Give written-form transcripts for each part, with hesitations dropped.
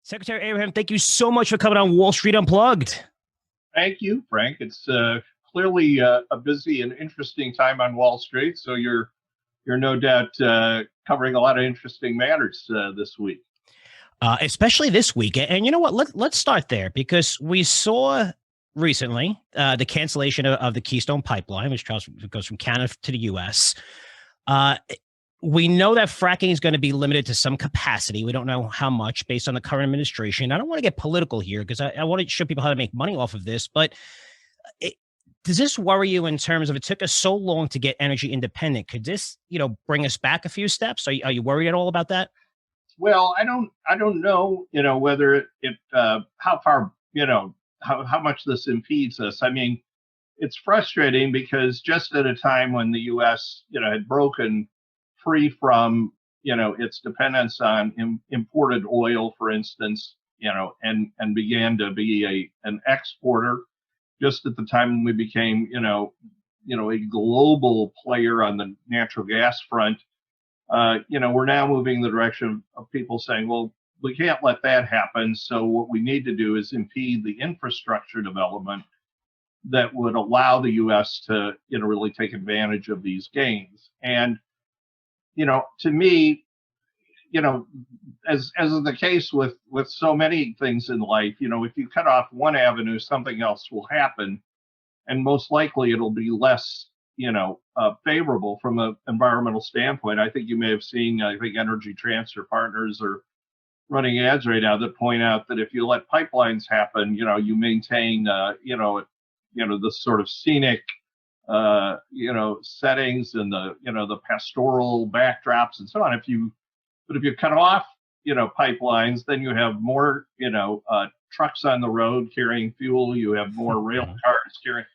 Secretary Abraham, thank you so much for coming on Wall Street Unplugged. Thank you, Frank. It's clearly a busy and interesting time on Wall Street, so you're no doubt covering a lot of interesting matters this week. Especially this week. And you know what? Let's start there because we saw recently the cancellation of the Keystone Pipeline, which goes from Canada to the U.S. We know that fracking is going to be limited to some capacity. We don't know how much based on the current administration. I don't want to get political here because I want to show people how to make money off of this. But does this worry you in terms of it took us so long to get energy independent? Could this, bring us back a few steps? Are you worried at all about that? Well, I don't know, whether how far, how much this impedes us. I mean, it's frustrating because just at a time when the U.S., had broken free from, its dependence on imported oil, for instance, and began to be an exporter, just at the time when we became, a global player on the natural gas front. We're now moving in the direction of people saying, well, we can't let that happen. So what we need to do is impede the infrastructure development that would allow the U.S. to, really take advantage of these gains. And, to me, as is the case with so many things in life, if you cut off one avenue, something else will happen. And most likely it'll be less favorable from an environmental standpoint. I think you may have seen, I think Energy Transfer Partners are running ads right now that point out that if you let pipelines happen, you maintain, the sort of scenic, settings and the pastoral backdrops and so on. But if you cut off, pipelines, then you have more, trucks on the road carrying fuel. You have more rail cars carrying,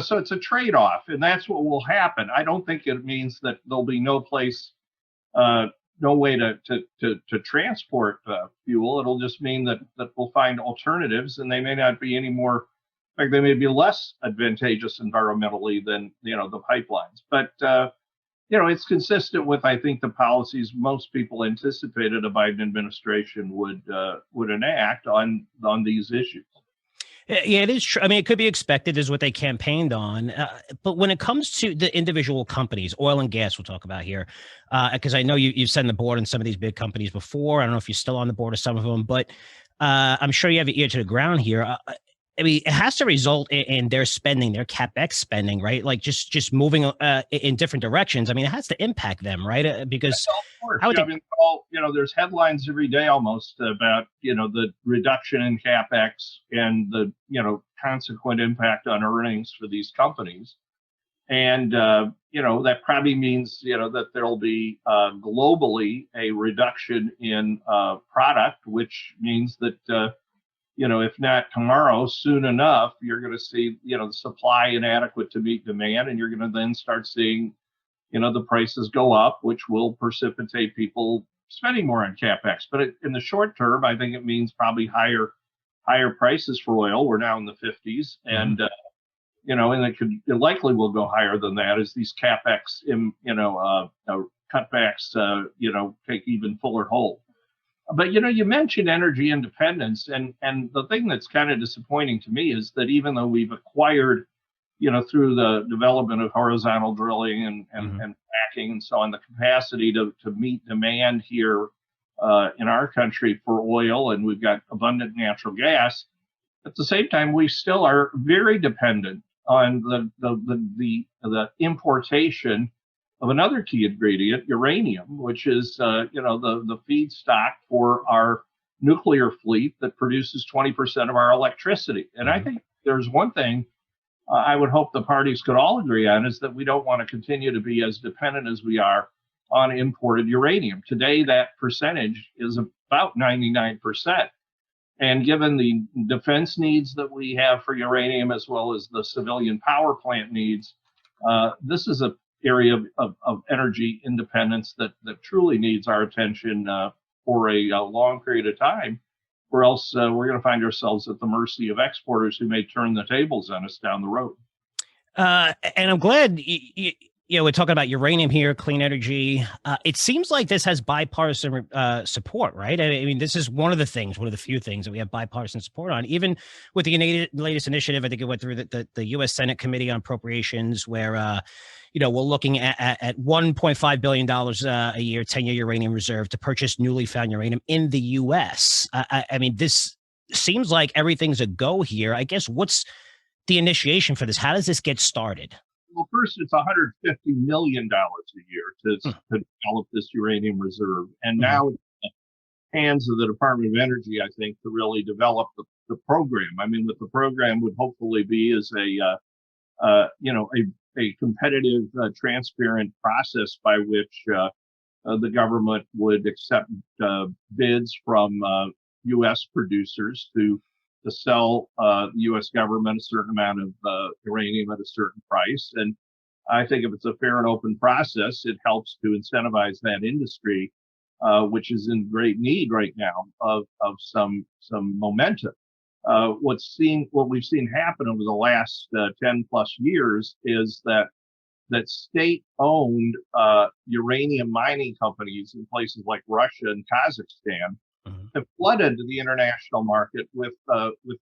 so it's a trade-off, and that's what will happen. I don't think it means that there'll be no place, no way to transport fuel. It'll just mean that we'll find alternatives, and they may not be any more. In fact, they may be less advantageous environmentally than the pipelines. But it's consistent with, I think, the policies most people anticipated a Biden administration would enact on these issues. Yeah, it is true. I mean, it could be expected is what they campaigned on. But when it comes to the individual companies, oil and gas, we'll talk about here, because I know you've sat on the board on some of these big companies before. I don't know if you're still on the board of some of them, but I'm sure you have your ear to the ground here. I mean, it has to result in their spending, their CapEx spending, right? Like just moving in different directions. I mean, it has to impact them, right? Because there's headlines every day almost about the reduction in CapEx and the consequent impact on earnings for these companies, and that probably means that there'll be globally a reduction in product, which means that. If not tomorrow, soon enough, you're going to see, the supply inadequate to meet demand, and you're going to then start seeing, the prices go up, which will precipitate people spending more on CapEx. But in the short term, I think it means probably higher prices for oil. We're now in the 50s, and and it likely will go higher than that as these CapEx, cutbacks, take even fuller hold. But you mentioned energy independence, and the thing that's kind of disappointing to me is that even though we've acquired, through the development of horizontal drilling and fracking and so on, the capacity to meet demand here in our country for oil, and we've got abundant natural gas. At the same time, we still are very dependent on the importation of another key ingredient, uranium, which is the feedstock for our nuclear fleet that produces 20% of our electricity. And I think there's one thing I would hope the parties could all agree on is that we don't want to continue to be as dependent as we are on imported uranium. Today, that percentage is about 99%. And given the defense needs that we have for uranium, as well as the civilian power plant needs, this is a area of energy independence that truly needs our attention for a long period of time, or else we're going to find ourselves at the mercy of exporters who may turn the tables on us down the road. And I'm glad you we're talking about uranium here, clean energy. It seems like this has bipartisan support, right? I mean, this is one of the few things that we have bipartisan support on. Even with the latest initiative, I think it went through the U.S. Senate Committee on Appropriations, where we're looking at $1.5 billion a year, 10-year uranium reserve to purchase newly found uranium in the U.S. I mean, this seems like everything's a go here. I guess what's the initiation for this? How does this get started? Well, first, it's $150 million a year to develop this uranium reserve. And now it's in the hands of the Department of Energy, I think, to really develop the program. I mean, what the program would hopefully be is a competitive, transparent process by which the government would accept bids from U.S. producers to sell the U.S. government a certain amount of uranium at a certain price. And I think if it's a fair and open process, it helps to incentivize that industry, which is in great need right now of some momentum. What we've seen happen over the last 10 plus years is that state-owned uranium mining companies in places like Russia and Kazakhstan have flooded the international market with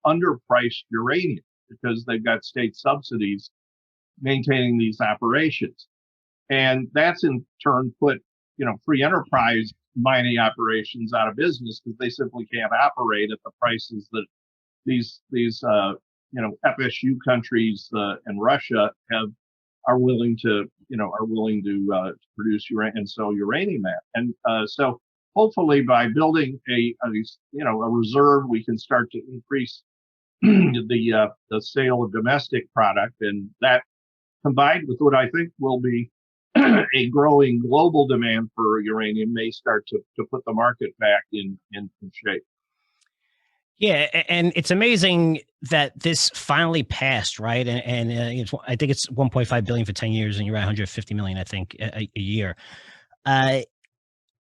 underpriced uranium because they've got state subsidies maintaining these operations, and that's in turn put free enterprise mining operations out of business because they simply can't operate at the prices that these FSU countries and Russia are willing to produce uranium and sell uranium at, and so. Hopefully, by building a reserve, we can start to increase the sale of domestic product, and that, combined with what I think will be a growing global demand for uranium, may start to put the market back in shape. Yeah, and it's amazing that this finally passed, right? And I think it's 1.5 billion for 10 years, and you're at 150 million, I think, a year.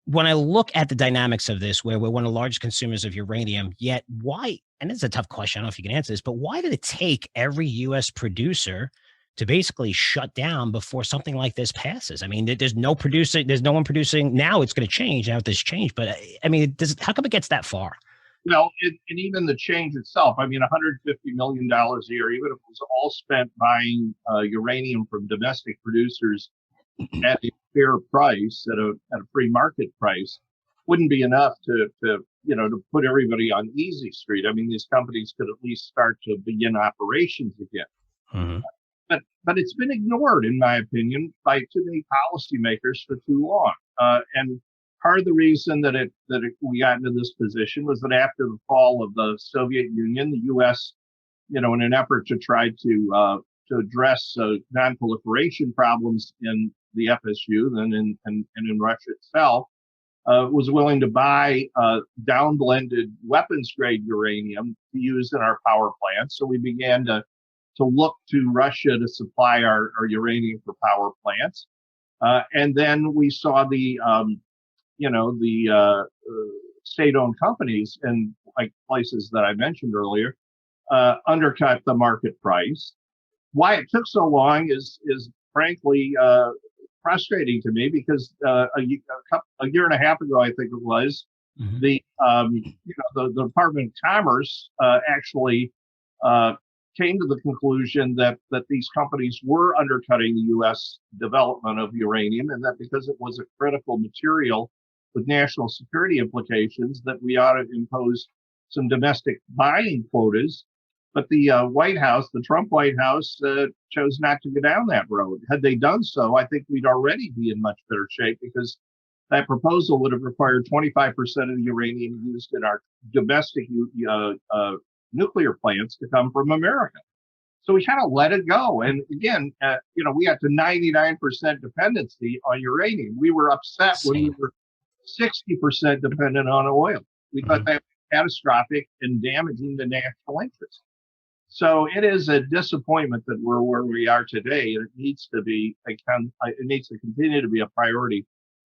When I look at the dynamics of this, where we're one of the largest consumers of uranium, yet why, and it's a tough question, I don't know if you can answer this, but why did it take every U.S. producer to basically shut down before something like this passes? I mean, there's no one producing. Now it's going to change, now this change, but I mean, how come it gets that far? Well, and even the change itself, I mean, $150 million a year, even if it was all spent buying uranium from domestic producers at a fair price, at a free market price, wouldn't be enough to put everybody on easy street. I mean, these companies could at least start to begin operations again. But it's been ignored, in my opinion, by too many policymakers for too long. And part of the reason that we got into this position was that after the fall of the Soviet Union, the U.S., in an effort to try to address non-proliferation problems in the FSU and in Russia itself, was willing to buy down-blended weapons-grade uranium to use in our power plants. So we began to look to Russia to supply our uranium for power plants, and then we saw the state-owned companies in like places that I mentioned earlier undercut the market price. Why it took so long is frankly frustrating to me, because a year and a half ago, I think it was, the Department of Commerce actually came to the conclusion that these companies were undercutting the U.S. development of uranium, and that because it was a critical material with national security implications, that we ought to impose some domestic buying quotas. But the White House, the Trump White House, chose not to go down that road. Had they done so, I think we'd already be in much better shape, because that proposal would have required 25% of the uranium used in our domestic nuclear plants to come from America. So we kind of let it go. And again, we got to 99% dependency on uranium. We were upset when we were 60% dependent on oil. We thought that was catastrophic and damaging the national interest. So it is a disappointment that we're where we are today, and it needs to continue to be a priority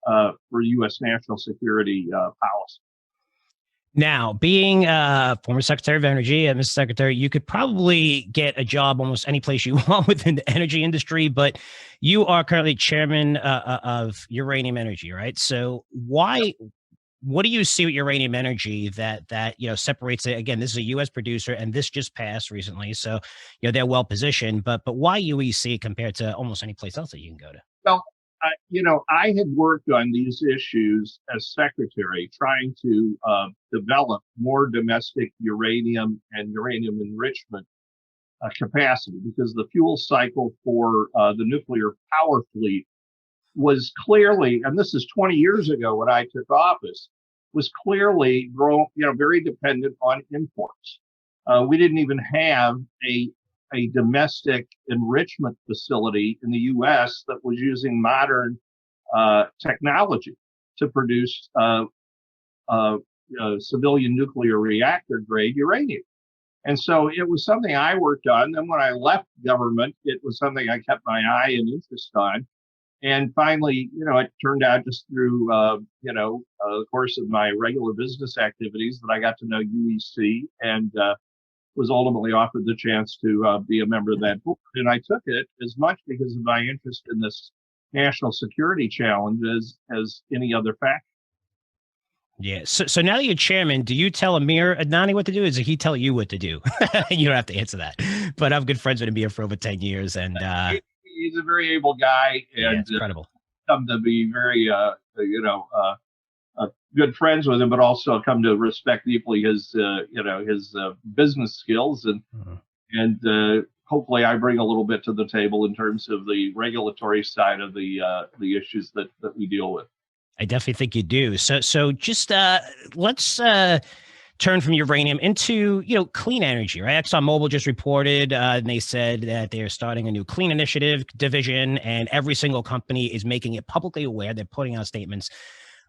for U.S. national security policy. Now, being former Secretary of Energy, Mr. Secretary, you could probably get a job almost any place you want within the energy industry, but you are currently chairman of Uranium Energy, right? So why? What do you see with Uranium Energy that separates it? Again, this is a U.S. producer, and this just passed recently, so they're well positioned. But why UEC compared to almost any place else that you can go to? Well, I had worked on these issues as secretary, trying to develop more domestic uranium and uranium enrichment capacity, because the fuel cycle for the nuclear power fleet was clearly, and this is 20 years ago when I took office, was clearly very dependent on imports. We didn't even have a domestic enrichment facility in the U.S. that was using modern technology to produce civilian nuclear reactor grade uranium. And so it was something I worked on. Then when I left government, it was something I kept my eye and interest on. And finally, it turned out just through, the course of my regular business activities that I got to know UEC and was ultimately offered the chance to be a member of that board. And I took it as much because of my interest in this national security challenge as any other factor. Yeah. So now that you're chairman, do you tell Amir Adnani what to do? Or does he tell you what to do? You don't have to answer that. But I'm good friends with Amir for over 10 years. And he's a very able guy. And yeah, it's incredible. Come to be very, good friends with him, but also come to respect deeply his business skills. And hopefully I bring a little bit to the table in terms of the regulatory side of the issues that we deal with. I definitely think you do. So just let's turn from uranium into clean energy, right? ExxonMobil just reported, and they said that they're starting a new clean initiative division, and every single company is making it publicly aware. They're putting out statements.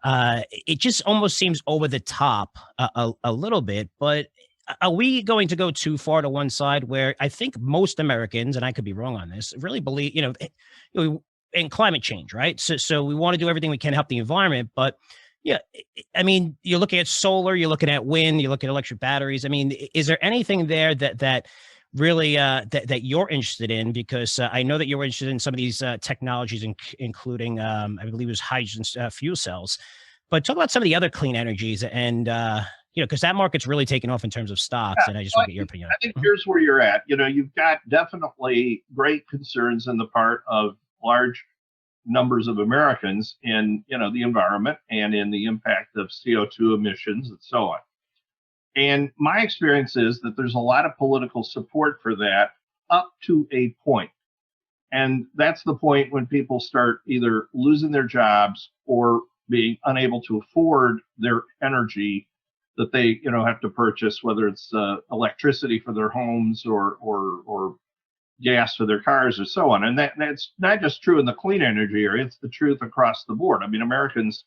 It just almost seems over the top a little bit, but are we going to go too far to one side where I think most Americans, and I could be wrong on this, really believe, in climate change, right? So we want to do everything we can to help the environment, but yeah, I mean, you're looking at solar, you're looking at wind, you're looking at electric batteries. I mean, is there anything there that really that you're interested in? Because I know that you're interested in some of these technologies, including I believe it was hydrogen fuel cells. But talk about some of the other clean energies, and because that market's really taken off in terms of stocks. And I just want to get your opinion. I think here's where you're at. You've got definitely great concerns on the part of large numbers of Americans in the environment and in the impact of CO2 emissions and so on. And my experience is that there's a lot of political support for that up to a point. And that's the point when people start either losing their jobs or being unable to afford their energy that they have to purchase, whether it's electricity for their homes or gas for their cars or so on. And that's not just true in the clean energy area, it's the truth across the board. I mean, Americans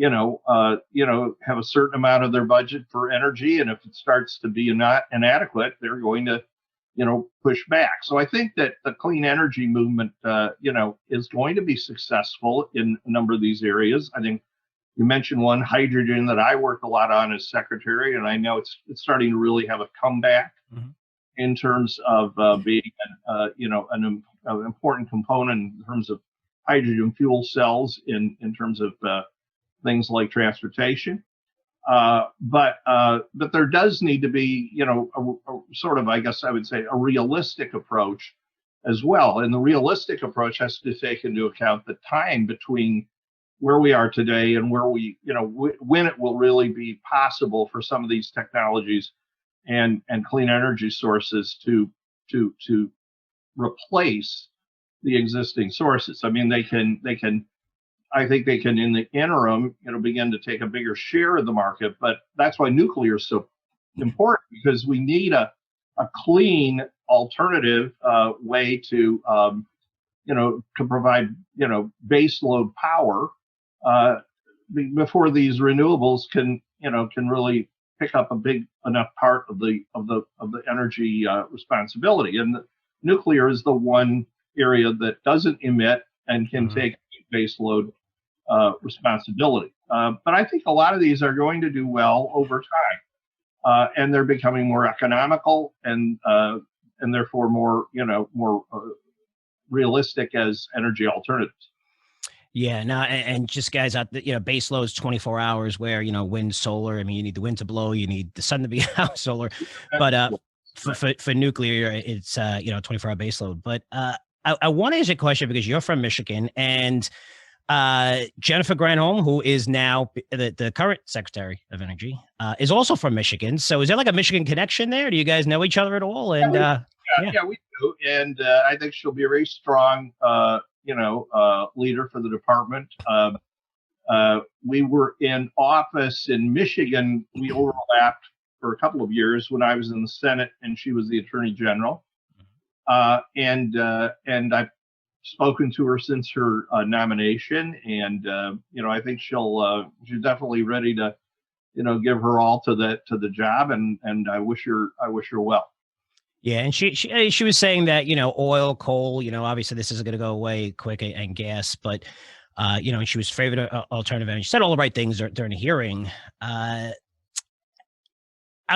have a certain amount of their budget for energy, and if it starts to be inadequate, they're going to push back. So I think that the clean energy movement is going to be successful in a number of these areas. I think you mentioned one, hydrogen, that I work a lot on as secretary, and I know it's starting to really have a comeback. Mm-hmm. In terms of being an important component in terms of hydrogen fuel cells in terms of things like transportation. But there does need to be, a sort of, I guess I would say, a realistic approach as well. And the realistic approach has to take into account the time between where we are today and where we, when it will really be possible for some of these technologies and clean energy sources to replace the existing sources. I mean, they can I think they can in the interim begin to take a bigger share of the market, but that's why nuclear is so important, because we need a clean alternative way to provide base load power before these renewables can really pick up a big enough part of the energy responsibility. And nuclear is the one area that doesn't emit and can take base load responsibility. But I think a lot of these are going to do well over time, and they're becoming more economical and therefore more more realistic as energy alternatives. Yeah, no, and just guys out, base load is 24 hours where, wind, solar. I mean, you need the wind to blow, you need the sun to be out, solar. But for nuclear, it's 24-hour base load. But I want to ask you a question because you're from Michigan, and Jennifer Granholm, who is now the current Secretary of Energy, is also from Michigan. So is there like a Michigan connection there? Do you guys know each other at all? And yeah, we do, and I think she'll be a very strong leader for the department. We were in office in Michigan. We overlapped for a couple of years when I was in the Senate and she was the Attorney General. And I've spoken to her since her nomination, and I think she's definitely ready to give her all to the job, and I wish her well. Yeah, and she was saying that oil, coal, obviously this isn't going to go away quick, and gas, but and she was favored alternative energy. She said all the right things during the hearing. I'm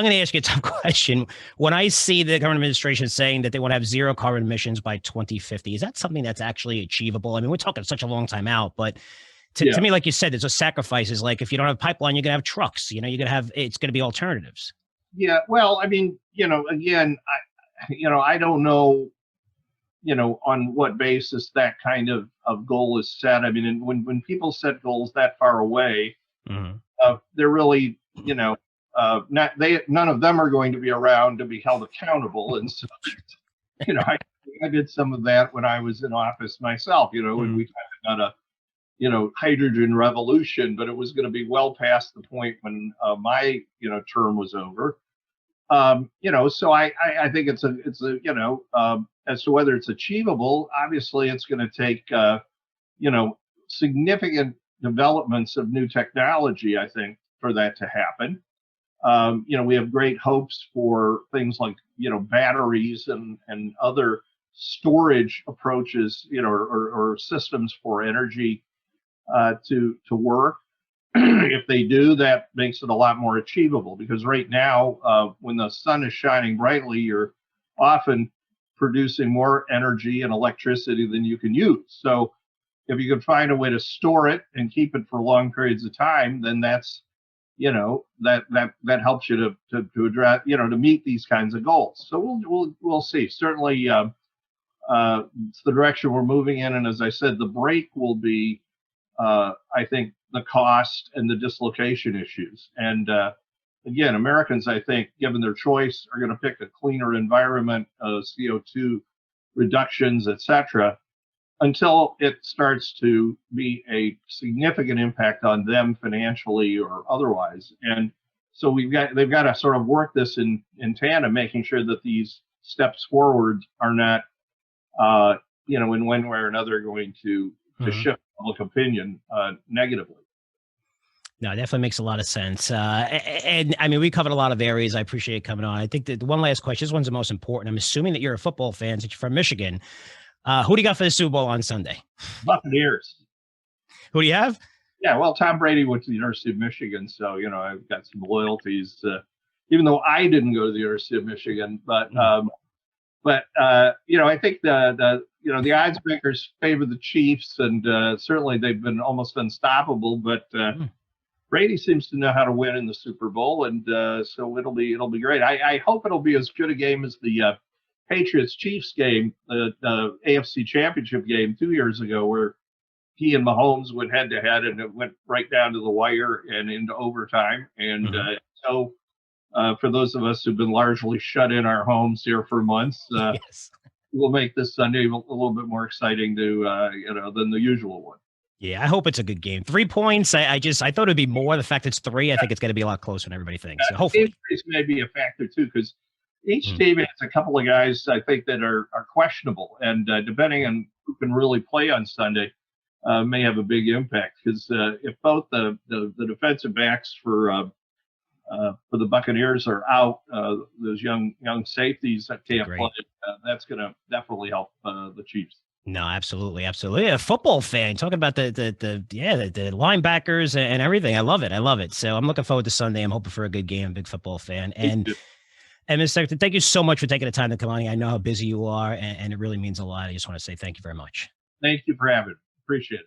going to ask you a tough question. When I see the government administration saying that they want to have zero carbon emissions by 2050, is that something that's actually achievable? I mean, we're talking such a long time out, but to me, like you said, there's a sacrifices. Like if you don't have a pipeline, you're going to have trucks. You're going to have, it's going to be alternatives. Yeah, well, I mean, again, I don't know, on what basis that kind of goal is set. I mean, when people set goals that far away, they're really, none of them are going to be around to be held accountable. And so, I did some of that when I was in office myself, when we kind of got a, hydrogen revolution, but it was going to be well past the point when my, term was over. So I think it's a as to whether it's achievable. Obviously, it's going to take significant developments of new technology, I think, for that to happen. We have great hopes for things like batteries and other storage approaches, or systems for energy to work. If they do, that makes it a lot more achievable, because right now, when the sun is shining brightly, you're often producing more energy and electricity than you can use. So if you can find a way to store it and keep it for long periods of time, then that's, that helps you to address, to meet these kinds of goals. So we'll see. Certainly, it's the direction we're moving in. And as I said, the break will be, I think, the cost and the dislocation issues. And again, Americans, I think, given their choice, are going to pick a cleaner environment, CO2 reductions, et cetera, until it starts to be a significant impact on them financially or otherwise. And so they've got to sort of work this in tandem, making sure that these steps forward are not, in one way or another going to shift public opinion negatively. No, it definitely makes a lot of sense. And I mean, we covered a lot of areas. I appreciate it coming on. I think that one last question, this one's the most important. I'm assuming that you're a football fan, that you're from Michigan. Who do you got for the Super Bowl on Sunday? Buccaneers. Who do you have? Yeah, well, Tom Brady went to the University of Michigan, so, I've got some loyalties, even though I didn't go to the University of Michigan. But I think the odds makers favor the Chiefs, and certainly they've been almost unstoppable. But Brady seems to know how to win in the Super Bowl, and so it'll be great. I hope it'll be as good a game as the Patriots-Chiefs game, the AFC Championship game 2 years ago, where he and Mahomes went head-to-head, and it went right down to the wire and into overtime. And so for those of us who've been largely shut in our homes here for months, Yes. we'll make this Sunday a little bit more exciting than the usual one. Yeah, I hope it's a good game. 3 points. I thought it'd be more. The fact it's 3, I think it's going to be a lot closer than everybody thinks. So hopefully, injuries may be a factor too, because each team has a couple of guys I think that are questionable, and depending on who can really play on Sunday, may have a big impact. Because if both the defensive backs for the Buccaneers are out, those young safeties that can't play, that's going to definitely help the Chiefs. No, absolutely, absolutely. A football fan talking about the linebackers and everything. I love it. I love it. So I'm looking forward to Sunday. I'm hoping for a good game. I'm a big football fan. And Mr. Secretary, thank you so much for taking the time to come on here. I know how busy you are, and it really means a lot. I just want to say thank you very much. Thank you for having me. Appreciate it.